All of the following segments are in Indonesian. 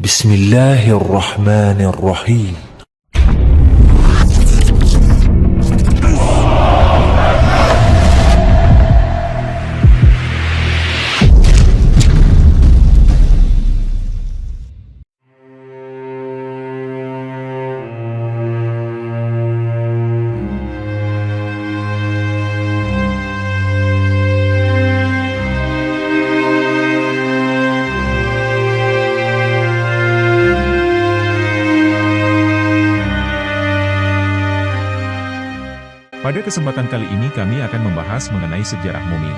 Bismillahirrahmanirrahim. Pada kesempatan kali ini kami akan membahas mengenai sejarah mumi.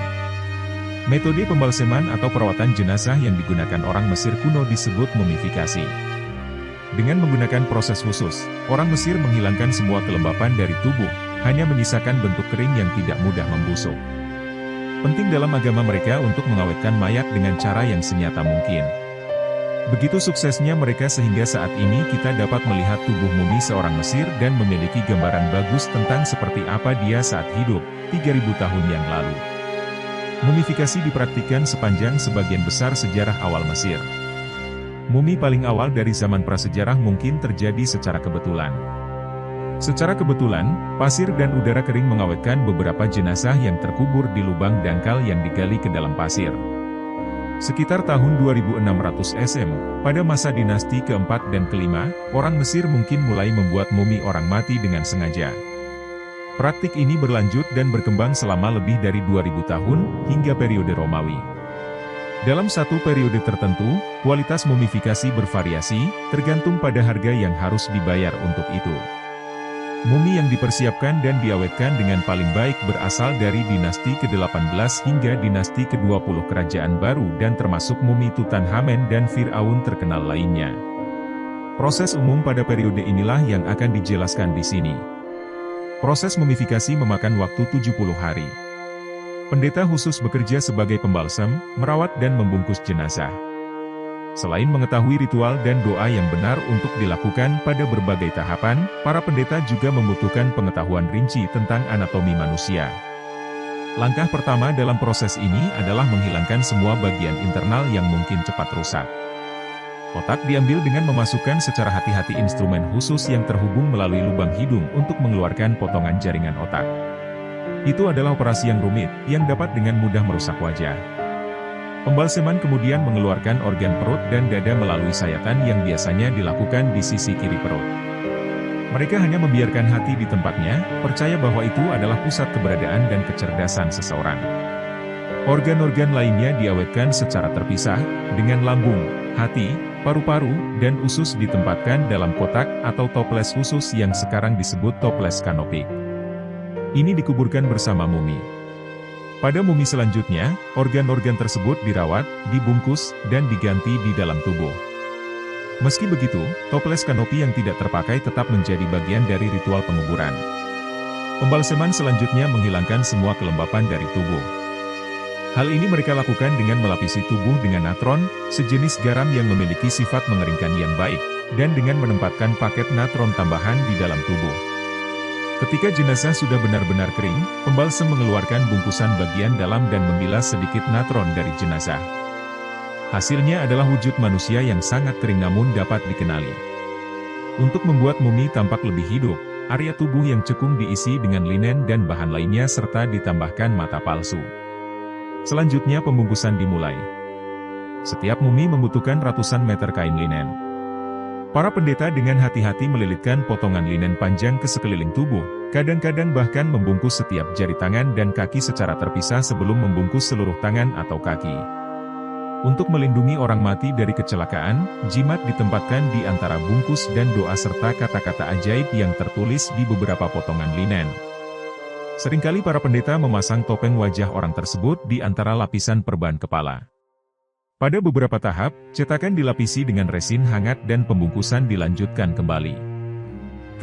Metode pembalseman atau perawatan jenazah yang digunakan orang Mesir kuno disebut mumifikasi. Dengan menggunakan proses khusus, orang Mesir menghilangkan semua kelembapan dari tubuh, hanya menyisakan bentuk kering yang tidak mudah membusuk. Penting dalam agama mereka untuk mengawetkan mayat dengan cara yang senyata mungkin. Begitu suksesnya mereka sehingga saat ini kita dapat melihat tubuh mumi seorang Mesir dan memiliki gambaran bagus tentang seperti apa dia saat hidup, 3000 tahun yang lalu. Mumifikasi dipraktikkan sepanjang sebagian besar sejarah awal Mesir. Mumi paling awal dari zaman prasejarah mungkin terjadi secara kebetulan. Secara kebetulan, pasir dan udara kering mengawetkan beberapa jenazah yang terkubur di lubang dangkal yang digali ke dalam pasir. Sekitar tahun 2600 SM, pada masa dinasti keempat dan kelima, orang Mesir mungkin mulai membuat mumi orang mati dengan sengaja. Praktik ini berlanjut dan berkembang selama lebih dari 2000 tahun, hingga periode Romawi. Dalam satu periode tertentu, kualitas mumifikasi bervariasi, tergantung pada harga yang harus dibayar untuk itu. Mumi yang dipersiapkan dan diawetkan dengan paling baik berasal dari dinasti ke-18 hingga dinasti ke-20 Kerajaan Baru dan termasuk mumi Tutankhamen dan Fir'aun terkenal lainnya. Proses umum pada periode inilah yang akan dijelaskan di sini. Proses mumifikasi memakan waktu 70 hari. Pendeta khusus bekerja sebagai pembalsam, merawat dan membungkus jenazah. Selain mengetahui ritual dan doa yang benar untuk dilakukan pada berbagai tahapan, para pendeta juga membutuhkan pengetahuan rinci tentang anatomi manusia. Langkah pertama dalam proses ini adalah menghilangkan semua bagian internal yang mungkin cepat rusak. Otak diambil dengan memasukkan secara hati-hati instrumen khusus yang terhubung melalui lubang hidung untuk mengeluarkan potongan jaringan otak. Itu adalah operasi yang rumit, yang dapat dengan mudah merusak wajah. Pembalseman kemudian mengeluarkan organ perut dan dada melalui sayatan yang biasanya dilakukan di sisi kiri perut. Mereka hanya membiarkan hati di tempatnya, percaya bahwa itu adalah pusat keberadaan dan kecerdasan seseorang. Organ-organ lainnya diawetkan secara terpisah, dengan lambung, hati, paru-paru, dan usus ditempatkan dalam kotak atau toples khusus yang sekarang disebut toples kanopik. Ini dikuburkan bersama mumi. Pada mumi selanjutnya, organ-organ tersebut dirawat, dibungkus, dan diganti di dalam tubuh. Meski begitu, toples kanopi yang tidak terpakai tetap menjadi bagian dari ritual penguburan. Pembalseman selanjutnya menghilangkan semua kelembapan dari tubuh. Hal ini mereka lakukan dengan melapisi tubuh dengan natron, sejenis garam yang memiliki sifat mengeringkan yang baik, dan dengan menempatkan paket natron tambahan di dalam tubuh. Ketika jenazah sudah benar-benar kering, pembalsem mengeluarkan bungkusan bagian dalam dan membilas sedikit natron dari jenazah. Hasilnya adalah wujud manusia yang sangat kering namun dapat dikenali. Untuk membuat mumi tampak lebih hidup, area tubuh yang cekung diisi dengan linen dan bahan lainnya serta ditambahkan mata palsu. Selanjutnya pembungkusan dimulai. Setiap mumi membutuhkan ratusan meter kain linen. Para pendeta dengan hati-hati melilitkan potongan linen panjang ke sekeliling tubuh, kadang-kadang bahkan membungkus setiap jari tangan dan kaki secara terpisah sebelum membungkus seluruh tangan atau kaki. Untuk melindungi orang mati dari kecelakaan, jimat ditempatkan di antara bungkus dan doa serta kata-kata ajaib yang tertulis di beberapa potongan linen. Seringkali para pendeta memasang topeng wajah orang tersebut di antara lapisan perban kepala. Pada beberapa tahap, cetakan dilapisi dengan resin hangat dan pembungkusan dilanjutkan kembali.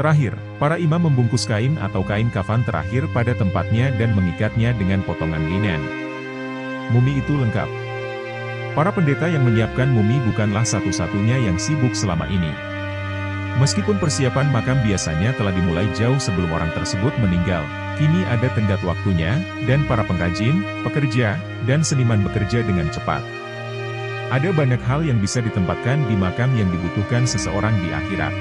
Terakhir, para imam membungkus kain atau kain kafan terakhir pada tempatnya dan mengikatnya dengan potongan linen. Mumi itu lengkap. Para pendeta yang menyiapkan mumi bukanlah satu-satunya yang sibuk selama ini. Meskipun persiapan makam biasanya telah dimulai jauh sebelum orang tersebut meninggal, kini ada tenggat waktunya, dan para pengrajin, pekerja, dan seniman bekerja dengan cepat. Ada banyak hal yang bisa ditempatkan di makam yang dibutuhkan seseorang di akhirat.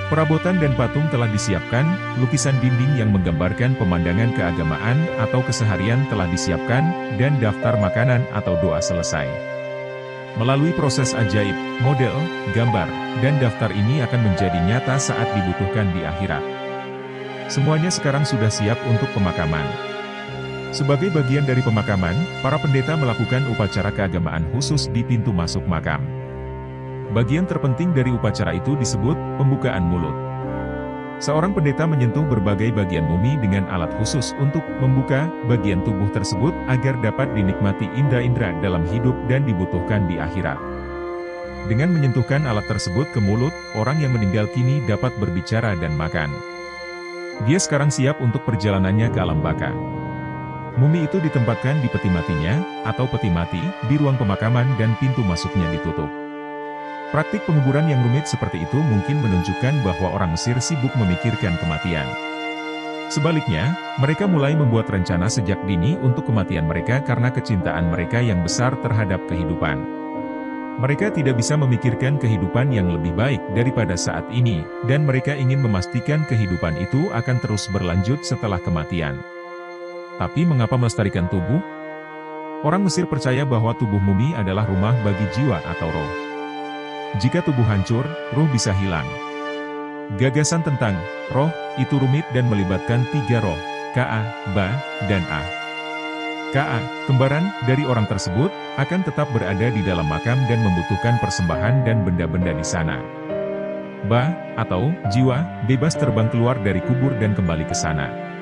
Perabotan dan patung telah disiapkan, lukisan dinding yang menggambarkan pemandangan keagamaan atau keseharian telah disiapkan, dan daftar makanan atau doa selesai. Melalui proses ajaib, model, gambar, dan daftar ini akan menjadi nyata saat dibutuhkan di akhirat. Semuanya sekarang sudah siap untuk pemakaman. Sebagai bagian dari pemakaman, para pendeta melakukan upacara keagamaan khusus di pintu masuk makam. Bagian terpenting dari upacara itu disebut pembukaan mulut. Seorang pendeta menyentuh berbagai bagian mumi dengan alat khusus untuk membuka bagian tubuh tersebut agar dapat dinikmati indera-indera dalam hidup dan dibutuhkan di akhirat. Dengan menyentuhkan alat tersebut ke mulut, orang yang meninggal kini dapat berbicara dan makan. Dia sekarang siap untuk perjalanannya ke alam baka. Mumi itu ditempatkan di peti matinya, atau peti mati, di ruang pemakaman dan pintu masuknya ditutup. Praktik penguburan yang rumit seperti itu mungkin menunjukkan bahwa orang Mesir sibuk memikirkan kematian. Sebaliknya, mereka mulai membuat rencana sejak dini untuk kematian mereka karena kecintaan mereka yang besar terhadap kehidupan. Mereka tidak bisa memikirkan kehidupan yang lebih baik daripada saat ini, dan mereka ingin memastikan kehidupan itu akan terus berlanjut setelah kematian. Tapi mengapa melestarikan tubuh? Orang Mesir percaya bahwa tubuh mumi adalah rumah bagi jiwa atau roh. Jika tubuh hancur, ruh bisa hilang. Gagasan tentang roh itu rumit dan melibatkan 3 roh, Ka, Ba, dan A. Ka, kembaran dari orang tersebut, akan tetap berada di dalam makam dan membutuhkan persembahan dan benda-benda di sana. Ba, atau jiwa, bebas terbang keluar dari kubur dan kembali ke sana.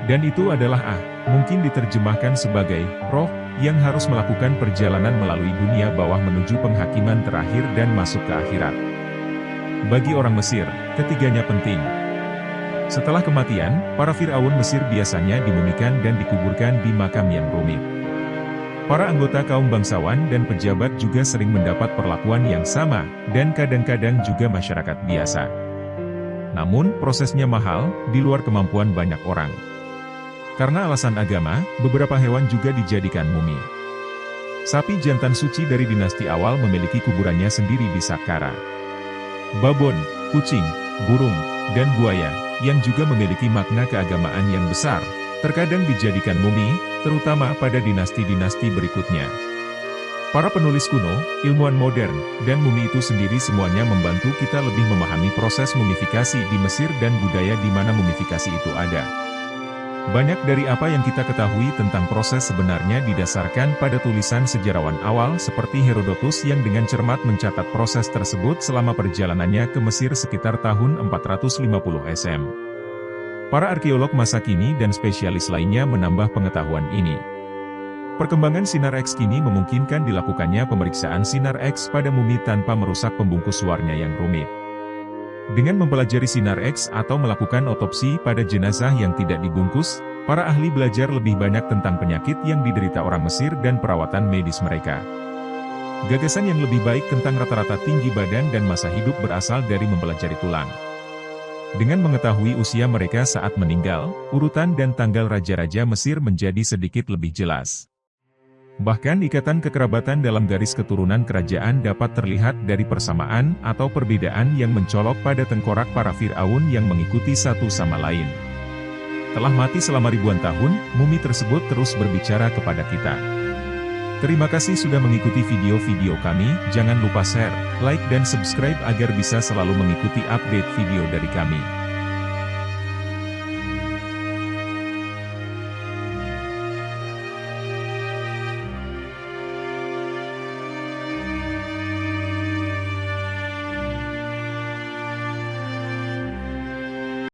Dan itu adalah mungkin diterjemahkan sebagai roh, yang harus melakukan perjalanan melalui dunia bawah menuju penghakiman terakhir dan masuk ke akhirat. Bagi orang Mesir, ketiganya penting. Setelah kematian, para Firaun Mesir biasanya dimumikan dan dikuburkan di makam yang rumit. Para anggota kaum bangsawan dan pejabat juga sering mendapat perlakuan yang sama, dan kadang-kadang juga masyarakat biasa. Namun, prosesnya mahal, di luar kemampuan banyak orang. Karena alasan agama, beberapa hewan juga dijadikan mumi. Sapi jantan suci dari dinasti awal memiliki kuburannya sendiri di Saqqara. Babon, kucing, burung, dan buaya, yang juga memiliki makna keagamaan yang besar, terkadang dijadikan mumi, terutama pada dinasti-dinasti berikutnya. Para penulis kuno, ilmuwan modern, dan mumi itu sendiri semuanya membantu kita lebih memahami proses mumifikasi di Mesir dan budaya di mana mumifikasi itu ada. Banyak dari apa yang kita ketahui tentang proses sebenarnya didasarkan pada tulisan sejarawan awal seperti Herodotus yang dengan cermat mencatat proses tersebut selama perjalanannya ke Mesir sekitar tahun 450 SM. Para arkeolog masa kini dan spesialis lainnya menambah pengetahuan ini. Perkembangan sinar X kini memungkinkan dilakukannya pemeriksaan sinar X pada mumi tanpa merusak pembungkus luarnya yang rumit. Dengan mempelajari sinar X atau melakukan otopsi pada jenazah yang tidak dibungkus, para ahli belajar lebih banyak tentang penyakit yang diderita orang Mesir dan perawatan medis mereka. Gagasan yang lebih baik tentang rata-rata tinggi badan dan masa hidup berasal dari mempelajari tulang. Dengan mengetahui usia mereka saat meninggal, urutan dan tanggal raja-raja Mesir menjadi sedikit lebih jelas. Bahkan ikatan kekerabatan dalam garis keturunan kerajaan dapat terlihat dari persamaan atau perbedaan yang mencolok pada tengkorak para Fir'aun yang mengikuti satu sama lain. Telah mati selama ribuan tahun, mumi tersebut terus berbicara kepada kita. Terima kasih sudah mengikuti video-video kami, jangan lupa share, like dan subscribe agar bisa selalu mengikuti update video dari kami.